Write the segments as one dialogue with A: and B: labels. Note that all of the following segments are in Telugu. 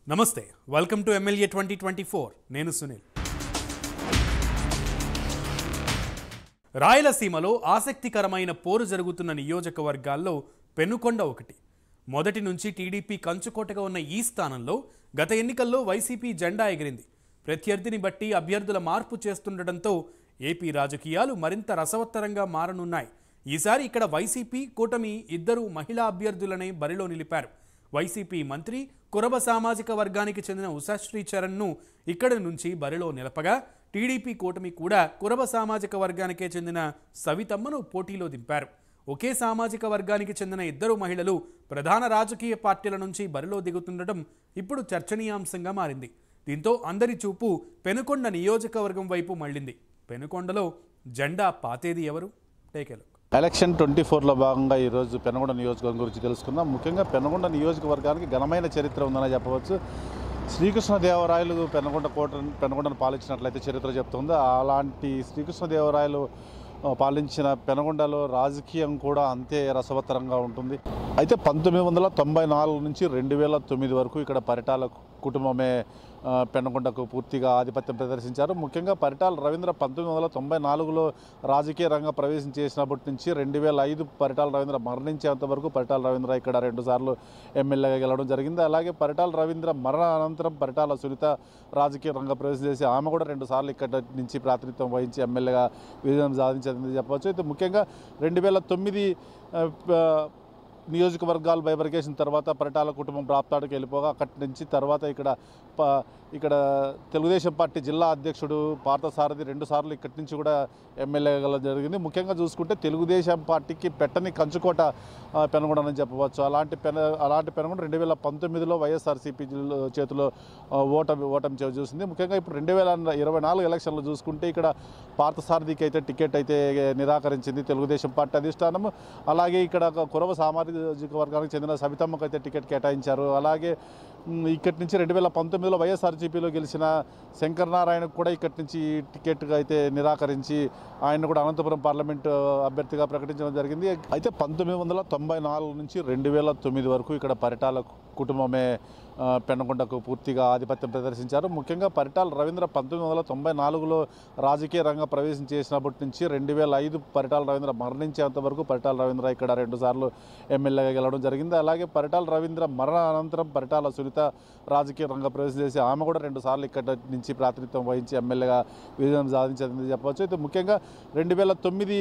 A: నమస్తే వెల్కమ్ టు ఎమ్మెల్యే 2024 నేను సునీల్ రాయలసీమలో ఆసక్తికరమైన పోరు జరుగుతున్న నియోజకవర్గాల్లో పెనుకొండ ఒకటి మొదటి నుంచి టీడీపీ కంచుకోటగా ఉన్న ఈ స్థానంలో గత ఎన్నికల్లో వైసీపీ జెండా ఎగిరింది ప్రత్యర్థిని బట్టి అభ్యర్థుల మార్పు చేస్తుండటంతో ఏపీ రాజకీయాలు మరింత రసవత్తరంగా మారనున్నాయి ఈసారి ఇక్కడ వైసీపీ కూటమి ఇద్దరు మహిళా అభ్యర్థులనే బరిలో నిలిపారు వైసీపీ మంత్రి కురబ సామాజిక వర్గానికి చెందిన ఉషాశ్రీ చరణ్ను ఇక్కడి నుంచి బరిలో నిలపగా టీడీపీ కూటమి కూడా కురబ సామాజిక వర్గానికే చెందిన సవితమ్మను పోటీలో దింపారు ఒకే సామాజిక వర్గానికి చెందిన ఇద్దరు మహిళలు ప్రధాన రాజకీయ పార్టీల నుంచి బరిలో దిగుతుండటం ఇప్పుడు చర్చనీయాంశంగా మారింది దీంతో అందరి చూపు పెనుకొండ నియోజకవర్గం వైపు మళ్లింది పెనుకొండలో జెండా పాతేది ఎవరు టేక్ ఎ లుక్
B: ఎలక్షన్ 24లో భాగంగా ఈరోజు పెనుగొండ నియోజకవర్గం గురించి తెలుసుకుందాం. ముఖ్యంగా పెనుగొండ నియోజకవర్గానికి ఘనమైన చరిత్ర ఉందని చెప్పవచ్చు. శ్రీకృష్ణదేవరాయలు పెనుగొండను పాలించినట్లయితే చరిత్ర చెప్తుంది. అలాంటి శ్రీకృష్ణదేవరాయలు పాలించిన పెనుగొండలో రాజకీయం కూడా అంతే రసవత్తరంగా ఉంటుంది. అయితే 1994 నుంచి 2009 వరకు ఇక్కడ పరిటాల కుటుంబమే పెనుగొండకు పూర్తిగా ఆధిపత్యం ప్రదర్శించారు. ముఖ్యంగా పరిటాల రవీంద్ర 1994లో రాజకీయ రంగ ప్రవేశం చేసినప్పటి నుంచి 2005 పరిటాల రవీంద్ర మరణించేంత వరకు పరిటాల రవీంద్ర ఇక్కడ 2 సార్లు ఎమ్మెల్యేగా గెలవడం జరిగింది. అలాగే పరిటాల రవీంద్ర మరణ అనంతరం పరిటాల సునీత రాజకీయ రంగ ప్రవేశం చేసి ఆమె కూడా 2 సార్లు ఇక్కడ నుంచి ప్రాతినిధ్యం వహించి ఎమ్మెల్యేగా విజయం సాధించిందని చెప్పవచ్చు. అయితే ముఖ్యంగా 2009 నియోజకవర్గాలు బైబర్గేషన్ తర్వాత పరిటాల కుటుంబం ప్రాప్తాడికి వెళ్ళిపోగా అక్కడి నుంచి తర్వాత ఇక్కడ తెలుగుదేశం పార్టీ జిల్లా అధ్యక్షుడు పార్థసారథి 2 సార్లు ఇక్కడి నుంచి కూడా ఎమ్మెల్యేగా జరిగింది. ముఖ్యంగా చూసుకుంటే తెలుగుదేశం పార్టీకి పెట్టని కంచుకోట పెనుగొండని చెప్పవచ్చు. అలాంటి పెనుగొండ 2019లో వైఎస్ఆర్సీపీ చేతిలో ఓటమి చూసింది. ముఖ్యంగా ఇప్పుడు 2024 ఎలక్షన్లు చూసుకుంటే ఇక్కడ పార్థసారథికి అయితే టికెట్ అయితే నిరాకరించింది తెలుగుదేశం పార్టీ అధిష్టానం. అలాగే ఇక్కడ కురవ సామాజిక వర్గానికి చెందిన సవితమ్మకు అయితే టికెట్ కేటాయించారు. అలాగే ఇక్కడి నుంచి 2019లో వైఎస్ఆర్సీపీలో గెలిచిన శంకర్ నారాయణకు కూడా ఇక్కడి నుంచి టికెట్గా అయితే నిరాకరించి ఆయన కూడా అనంతపురం పార్లమెంటు అభ్యర్థిగా ప్రకటించడం జరిగింది. అయితే 1994 నుంచి 2009 వరకు ఇక్కడ పరిటాల కుటుంబమే పెనుగొండకు పూర్తిగా ఆధిపత్యం ప్రదర్శించారు. ముఖ్యంగా పరిటాల రవీంద్ర 1994లో రాజకీయ రంగ ప్రవేశం చేసినప్పటి నుంచి 2005 పరిటాల రవీంద్ర మరణించేంత వరకు పరిటాల రవీంద్ర ఇక్కడ 2 సార్లు ఎమ్మెల్యేగా గెలవడం జరిగింది. అలాగే పరిటాల రవీంద్ర మరణ అనంతరం పరిటాల సునీత రాజకీయ రంగ ప్రవేశం చేసి ఆమె కూడా 2 సార్లు ఇక్కడ నుంచి ప్రాతినిధ్యం వహించి ఎమ్మెల్యేగా విజయం సాధించిందని చెప్పవచ్చు. అయితే ముఖ్యంగా 2009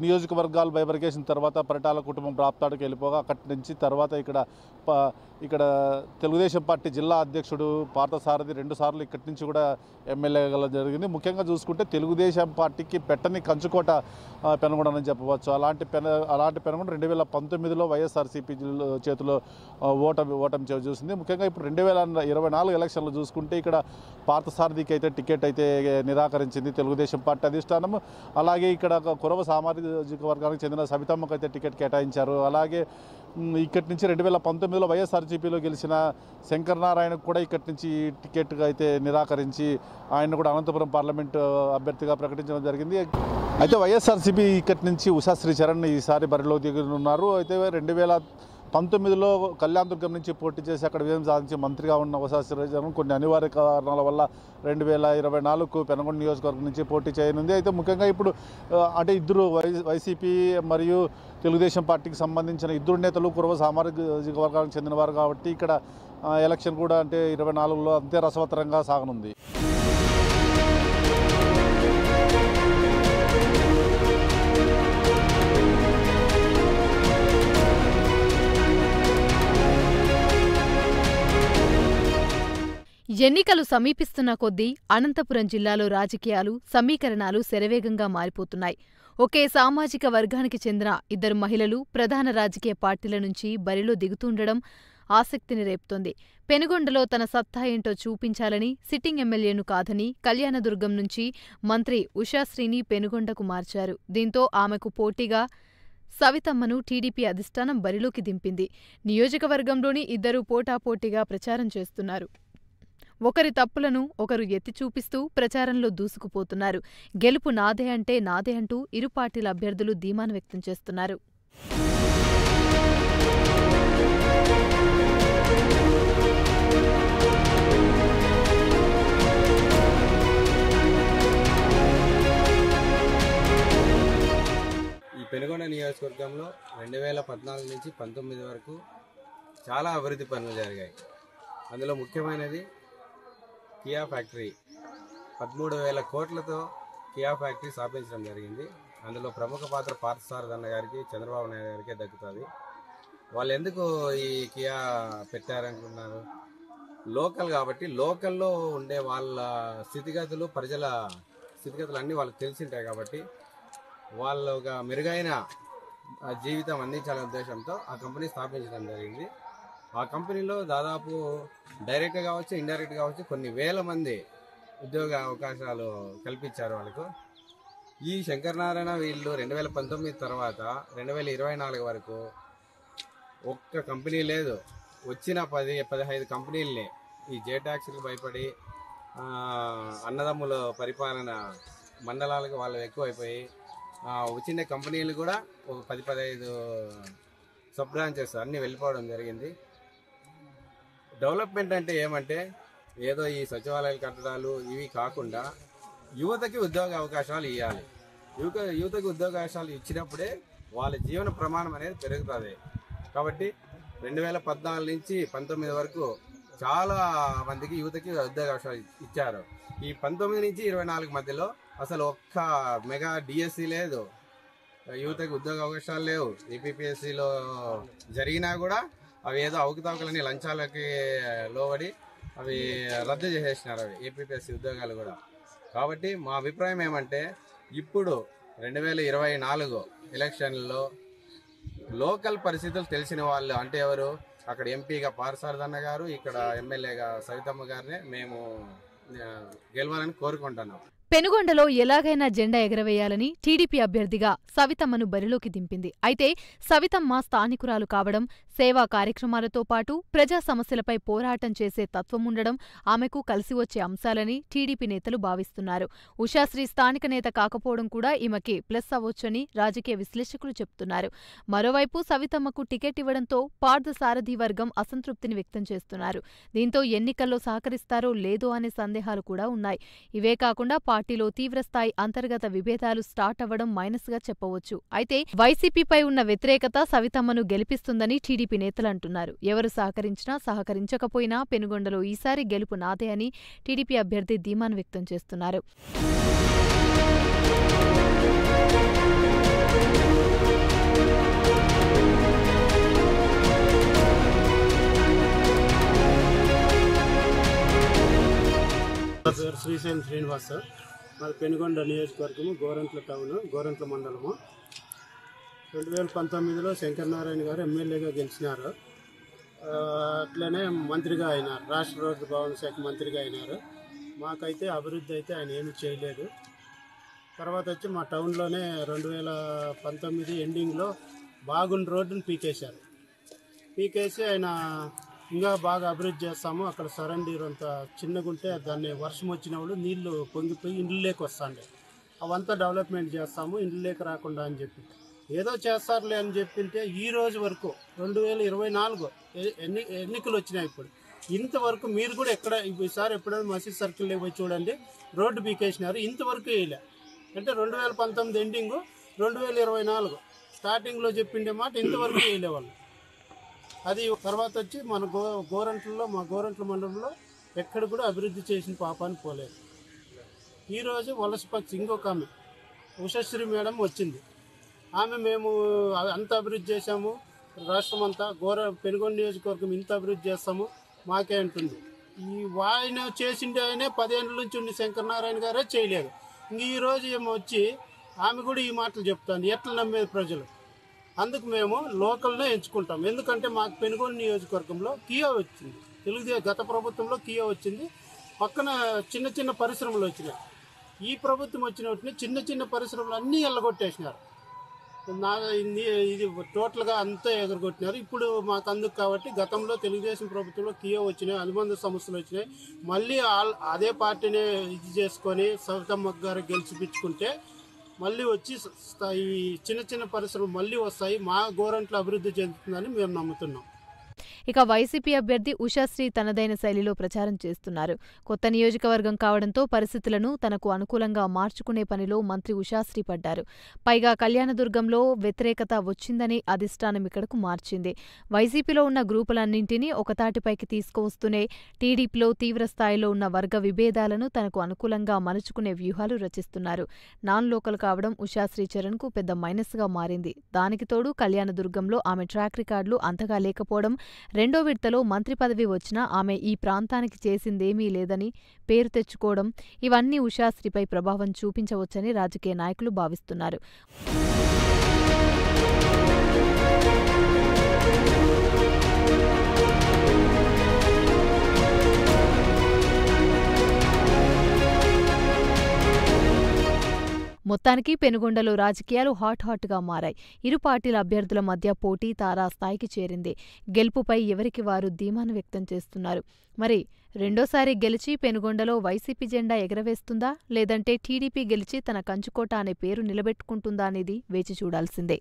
B: నియోజకవర్గాలు బైబర్గేషన్ తర్వాత పరిటాల కుటుంబం ప్రాప్తాడికి వెళ్ళిపోగా అక్కడి నుంచి తర్వాత ఇక్కడ తెలుగుదేశం పార్టీ జిల్లా అధ్యక్షుడు పార్థసారథి 2 సార్లు ఇక్కడి నుంచి కూడా ఎమ్మెల్యేగా జరిగింది. ముఖ్యంగా చూసుకుంటే తెలుగుదేశం పార్టీకి పెట్టని కంచుకోట పెనుగొండని చెప్పవచ్చు. అలాంటి పెనుగొండ 2019లో వైఎస్ఆర్సీపీ చేతిలో ఓటమి చూసింది. ముఖ్యంగా ఇప్పుడు 2024 ఎలక్షన్లు చూసుకుంటే ఇక్కడ పార్థసారథికి అయితే టికెట్ అయితే నిరాకరించింది తెలుగుదేశం పార్టీ అధిష్టానం. అలాగే ఇక్కడ కురవ సామాజిక వర్గానికి చెందిన సవితమ్మకు అయితే టికెట్ కేటాయించారు. అలాగే ఇక్కడి నుంచి 2019లో వైఎస్ఆర్సీపీలో గెలిచిన శంకర్ నారాయణకు కూడా ఇక్కడి నుంచి టికెట్గా అయితే నిరాకరించి ఆయన కూడా అనంతపురం పార్లమెంటు అభ్యర్థిగా ప్రకటించడం జరిగింది. అయితే వైఎస్ఆర్సీపీ ఇక్కడి నుంచి ఉషాశ్రీ చరణ్ ఈసారి బరిలో దిగనున్నారు. అయితే 2019లో కళ్యాణదుర్గం నుంచి పోటీ చేసి అక్కడ విజయం సాధించి మంత్రిగా ఉన్న ఉషాశ్రీ చరణ్ కొన్ని అనివార్య కారణాల వల్ల 2024 పెనుగొండ నియోజకవర్గం నుంచి పోటీ చేయనుంది. అయితే ముఖ్యంగా ఇప్పుడు అంటే ఇద్దరు వైసీపీ మరియు తెలుగుదేశం పార్టీకి సంబంధించిన ఇద్దరు నేతలు కురవ సామాజిక వర్గానికి చెందినవారు కాబట్టి ఇక్కడ ఎలక్షన్ కూడా అంటే 24లో అంతే రసవత్తరంగా సాగనుంది.
C: ఎన్నికలు సమీపిస్తున్న కొద్దీ అనంతపురం జిల్లాలో రాజకీయాలు సమీకరణాలు శరవేగంగా మారిపోతున్నాయి. ఒకే సామాజిక వర్గానికి చెందిన ఇద్దరు మహిళలు ప్రధాన రాజకీయ పార్టీల నుంచి బరిలో దిగుతుండడం ఆసక్తిని రేపుతోంది. పెనుగొండలో తన సత్తా ఏంటో చూపించాలని సిట్టింగ్ ఎమ్మెల్యేను కాదని కళ్యాణదుర్గం నుంచి మంత్రి ఉషాశ్రీని పెనుగొండకు మార్చారు. దీంతో ఆమెకు పోటీగా సవితమ్మను టీడీపీ అధిష్టానం బరిలోకి దింపింది. నియోజకవర్గంలోని ఇద్దరూ పోటాపోటీగా ప్రచారం చేస్తున్నారు. ఒకరి తప్పులను ఒకరు ఎత్తి చూపిస్తూ ప్రచారంలో దూసుకుపోతున్నారు. గెలుపు నాదే అంటే నాదే అంటూ ఇరు పార్టీల అభ్యర్థులు ధీమాను వ్యక్తం చేస్తున్నారు.
D: నియోజకవర్గంలో 2014 నుంచి 19 వరకు చాలా అభివృద్ధి పనులు జరిగాయి. అందులో ముఖ్యమైనది కియా ఫ్యాక్టరీ. 13,000 కోట్లతో కియా ఫ్యాక్టరీ స్థాపించడం జరిగింది. అందులో ప్రముఖ పాత్ర పార్థసారథి అన్న గారికి, చంద్రబాబు నాయుడు గారికి దక్కుతుంది. వాళ్ళు ఎందుకు ఈ కియా పెట్టారనుకున్నారు? లోకల్ కాబట్టి, లోకల్లో ఉండే వాళ్ళ స్థితిగతులు, ప్రజల స్థితిగతులు అన్నీ వాళ్ళకి తెలిసింటాయి కాబట్టి వాళ్ళు ఒక మెరుగైన జీవితం అందించాలనే ఉద్దేశంతో ఆ కంపెనీ స్థాపించడం జరిగింది. ఆ కంపెనీలో దాదాపు డైరెక్ట్గా కావచ్చు, ఇండైరెక్ట్గా కావచ్చు కొన్ని వేల మంది ఉద్యోగ అవకాశాలు కల్పించారు వాళ్ళకు. ఈ శంకరనారాయణ వీళ్ళు 2019 తర్వాత 2024 వరకు ఒక్క కంపెనీ లేదు. వచ్చిన 10-15 కంపెనీలని ఈ జే ట్యాక్స్కి భయపడి అన్నదమ్ముల పరిపాలన మండలాలకు వాళ్ళు ఎక్కువైపోయి వచ్చిన కంపెనీలు కూడా ఒక 10-15 సబ్ బ్రాంచెస్ అన్నీ వెళ్ళిపోవడం జరిగింది. డెవలప్మెంట్ అంటే ఏమంటే ఏదో ఈ సచివాలయాలు కట్టడాలు ఇవి కాకుండా యువతకి ఉద్యోగ అవకాశాలు ఇవ్వాలి. యువతకి ఉద్యోగ అవకాశాలు ఇచ్చినప్పుడే వాళ్ళ జీవన ప్రమాణం అనేది పెరుగుతుంది. కాబట్టి 2014 నుంచి 19 వరకు చాలా మందికి యువతకి ఉద్యోగ అవకాశాలు ఇచ్చారు. ఈ 19 నుంచి 24 మధ్యలో అసలు ఒక్క మెగా డిఎస్సి లేదు, యువతకి ఉద్యోగ అవకాశాలు లేవు. ఏపీపీఎస్సీలో జరిగినా కూడా అవి ఏదో అవకతవకలని లంచాలకి లోబడి అవి రద్దు చేసేసినారు, అవి ఏపీపీఎస్సీ ఉద్యోగాలు కూడా. కాబట్టి మా అభిప్రాయం ఏమంటే ఇప్పుడు 2024 ఎలక్షన్లలో లోకల్ పరిస్థితులు తెలిసిన వాళ్ళు అంటే ఎవరు, అక్కడ ఎంపీగా పార్థసారథి అన్న గారు, ఇక్కడ ఎమ్మెల్యేగా సవితమ్మ గారినే మేము గెలవాలని కోరుకుంటున్నాం.
C: పెనుగొండలో ఎలాగైనా జెండా ఎగరవేయాలని టీడీపీ అభ్యర్థిగా సవితమ్మను బరిలోకి దింపింది. అయితే సవితమ్మ స్థానికురాలు కావడం, సేవా కార్యక్రమాలతో పాటు ప్రజా సమస్యలపై పోరాటం చేసే తత్వముండడం ఆమెకు కలిసి వచ్చే అంశాలని టీడీపీ నేతలు భావిస్తున్నారు. ఉషాశ్రీ స్థానిక నేత కాకపోవడం కూడా ఈమెకి ప్లస్ అవ్వొచ్చని రాజకీయ విశ్లేషకులు చెబుతున్నారు. మరోవైపు సవితమ్మకు టికెట్ ఇవ్వడంతో పార్థసారథి వర్గం అసంతృప్తిని వ్యక్తం చేస్తున్నారు. దీంతో ఎన్నికల్లో సహకరిస్తారో లేదో అనే సందేహాలు కూడా ఉన్నాయి. ఇవే కాకుండా పార్టీలో తీవ్రస్థాయి అంతర్గత విభేదాలు స్టార్ట్ అవ్వడం మైనస్గా చెప్పవచ్చు. అయితే వైసీపీపై ఉన్న వ్యతిరేకత సవితమ్మను గెలిపిస్తుందని టీడీపీ నేతలు అంటున్నారు. ఎవరు సహకరించినా సహకరించకపోయినా పెనుగొండలో ఈసారి గెలుపు నాదే అని టీడీపీ అభ్యర్థి ధీమాను వ్యక్తం చేస్తున్నారు.
E: శ్రీశైలం శ్రీనివాస్, మాది పెనుగొండ నియోజకవర్గము, గోరంట్ల టౌన్, గోరంట్ల మండలము. 2019లో శంకరనారాయణ గారు ఎమ్మెల్యేగా గెలిచినారు. అట్లనే మంత్రిగా అయినారు, రాష్ట్ర రోడ్డు భవన శాఖ మంత్రిగా అయినారు. మాకైతే అభివృద్ధి అయితే ఆయన ఏమీ చేయలేదు. తర్వాత వచ్చి మా టౌన్లోనే 2019 ఎండింగ్లో బాగున్న రోడ్డును పీకేశారు. పీకేసి ఆయన ఇంకా బాగా అభివృద్ధి చేస్తాము, అక్కడ సరండీర్ అంతా చిన్నగుంటే దాన్ని వర్షం వచ్చినప్పుడు నీళ్లు పొంగిపోయి ఇండ్లలోకి వస్తాండే, అవంతా డెవలప్మెంట్ చేస్తాము ఇండ్లలోకి రాకుండా అని చెప్పి ఏదో చేస్తారులే అని చెప్పింటే ఈ రోజు వరకు 2024 ఎన్నికలు వచ్చినాయి. ఇప్పుడు ఇంతవరకు మీరు కూడా ఎక్కడ ఈసారి ఎప్పుడైనా మసీద్ సర్కిల్లో పోయి చూడండి, రోడ్డు పీకేసినారు, ఇంతవరకు వేయలే. అంటే 2019 ఎండింగ్ 2024 స్టార్టింగ్లో చెప్పిండే మాట ఇంతవరకు వేయలేవాళ్ళు. అది తర్వాత వచ్చి మన గోరంట్లలో, మా గోరంట్ల మండలంలో ఎక్కడ కూడా అభివృద్ధి చేసిన పాపాన్ని పోలేదు. ఈరోజు వలసపక్షి ఇంకొక ఆమె ఉషశ్రీ మేడం వచ్చింది. ఆమె మేము అంత అభివృద్ధి చేశాము, రాష్ట్రం అంతా పెనుగొండ నియోజకవర్గం ఇంత అభివృద్ధి చేస్తాము మాకే అంటుంది. ఆయన చేసిండే ఆయనే 10 ఏళ్ళ నుంచి ఉండి శంకరనారాయణ గారే చేయలేదు. ఇంక ఈరోజు ఏమో వచ్చి ఆమె కూడా ఈ మాటలు చెప్తాను. ఎట్లా నమ్మేది ప్రజలు? అందుకు మేము లోకల్నే ఎంచుకుంటాం. ఎందుకంటే మాకు పెనుగొండ నియోజకవర్గంలో కియా వచ్చింది, గత ప్రభుత్వంలో కియా వచ్చింది, పక్కన చిన్న చిన్న పరిశ్రమలు వచ్చినాయి. ఈ ప్రభుత్వం వచ్చిన వాటిని చిన్న చిన్న పరిశ్రమలు అన్నీ ఎల్లగొట్టేసినారు. ఇది టోటల్గా అంతా ఎగరగొట్టినారు. ఇప్పుడు మాకు అందుకు కాబట్టి గతంలో తెలుగుదేశం ప్రభుత్వంలో కియా వచ్చినాయి, అనుబంధ సంస్థలు వచ్చినాయి. మళ్ళీ అదే పార్టీని ఇది చేసుకొని సవితమ్మ గారు గెలిచిపించుకుంటే మళ్ళీ వచ్చి ఈ చిన్న చిన్న పరిశ్రమలు మళ్ళీ వస్తాయి, మా గోరంట్ల అభివృద్ధి చెందుతుందని మేము నమ్ముతున్నాం.
C: ఇక వైసీపీ అభ్యర్థి ఉషాశ్రీ తనదైన శైలిలో ప్రచారం చేస్తున్నారు. కొత్త నియోజకవర్గం కావడంతో పరిస్థితులను తనకు అనుకూలంగా మార్చుకునే పనిలో మంత్రి ఉషాశ్రీ పడ్డారు. పైగా కళ్యాణదుర్గంలో వ్యతిరేకత వచ్చిందని అధిష్టానం ఇక్కడకు మార్చింది. వైసీపీలో ఉన్న గ్రూపులన్నింటినీ ఒకతాటిపైకి తీసుకువస్తూనే టీడీపీలో తీవ్రస్థాయిలో ఉన్న వర్గ విభేదాలను తనకు అనుకూలంగా మలుచుకునే వ్యూహాలు రచిస్తున్నారు. నాన్ లోకల్ కావడం ఉషాశ్రీ చరణ్కు పెద్ద మైనస్గా మారింది. దానికి తోడు కళ్యాణదుర్గంలో ఆమె ట్రాక్ రికార్డులు అంతగా లేకపోవడం, రెండో విడతలో మంత్రి పదవి వచ్చినా ఆమె ఈ ప్రాంతానికి చేసిందేమీ లేదని పేరు తెచ్చుకోవడం, ఇవన్నీ ఉషాశ్రీపై ప్రభావం చూపించవచ్చని రాజకీయ నాయకులు భావిస్తున్నారు. మొత్తానికి పెనుగొండలో రాజకీయాలు హాట్గా మారాయి. ఇరు పార్టీల అభ్యర్థుల మధ్య పోటీ తారాస్థాయికి చేరింది. గెలుపుపై ఎవరికి వారు ధీమాను వ్యక్తం చేస్తున్నారు. మరి రెండోసారి గెలిచి పెనుగొండలో వైసీపీ జెండా ఎగరవేస్తుందా, లేదంటే టీడీపీ గెలిచి తన కంచుకోట అనే పేరు నిలబెట్టుకుంటుందా అనేది వేచి చూడాల్సిందే.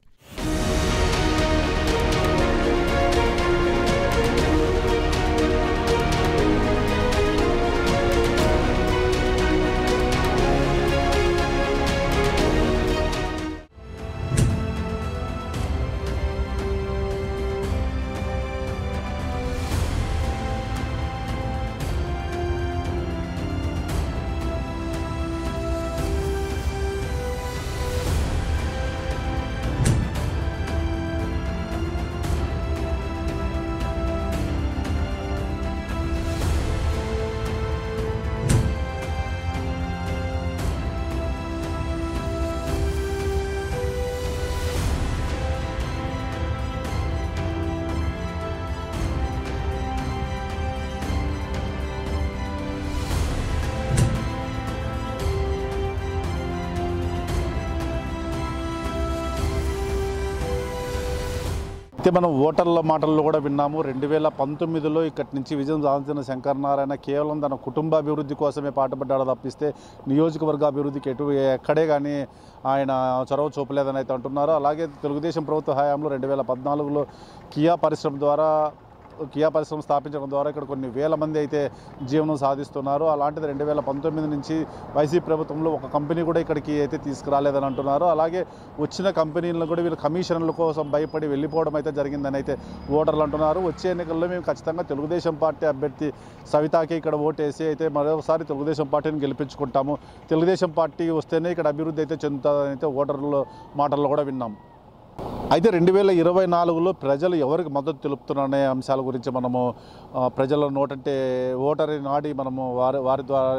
B: అయితే మనం ఓటర్ల మాటల్లో కూడా విన్నాము. 2019లో ఇక్కడి నుంచి విజయం సాధించిన శంకర్ నారాయణ కేవలం తన కుటుంబాభివృద్ధి కోసమే పాటుపడ్డాడు తప్పిస్తే నియోజకవర్గ అభివృద్ధికి ఎక్కడే కానీ ఆయన చొరవ చూపలేదని అయితే అంటున్నారు. అలాగే తెలుగుదేశం ప్రభుత్వ హయాంలో 2014లో కియా పరిశ్రమ స్థాపించడం ద్వారా ఇక్కడ కొన్ని వేల మంది అయితే జీవనం సాధిస్తున్నారు. అలాంటిది 2019 నుంచి వైసీపీ ప్రభుత్వంలో ఒక కంపెనీ కూడా ఇక్కడికి అయితే తీసుకురాలేదని అంటున్నారు. అలాగే వచ్చిన కంపెనీలను కూడా వీళ్ళు కమిషన్ల కోసం భయపడి వెళ్ళిపోవడం అయితే జరిగిందని అయితే ఓటర్లు అంటున్నారు. వచ్చే ఎన్నికల్లో మేము ఖచ్చితంగా తెలుగుదేశం పార్టీ అభ్యర్థి సవితాకి ఇక్కడ ఓటేసి అయితే మరోసారి తెలుగుదేశం పార్టీని గెలిపించుకుంటాము, తెలుగుదేశం పార్టీ వస్తేనే ఇక్కడ అభివృద్ధి అయితే చెందుతుందని అయితే ఓటర్ల మాటల్లో కూడా విన్నాం. అయితే 2024లో ప్రజలు ఎవరికి మద్దతు తెలుపుతున్నారనే అంశాల గురించి మనము ప్రజల నోటంటే ఓటరి నాడి మనము వారి ద్వారా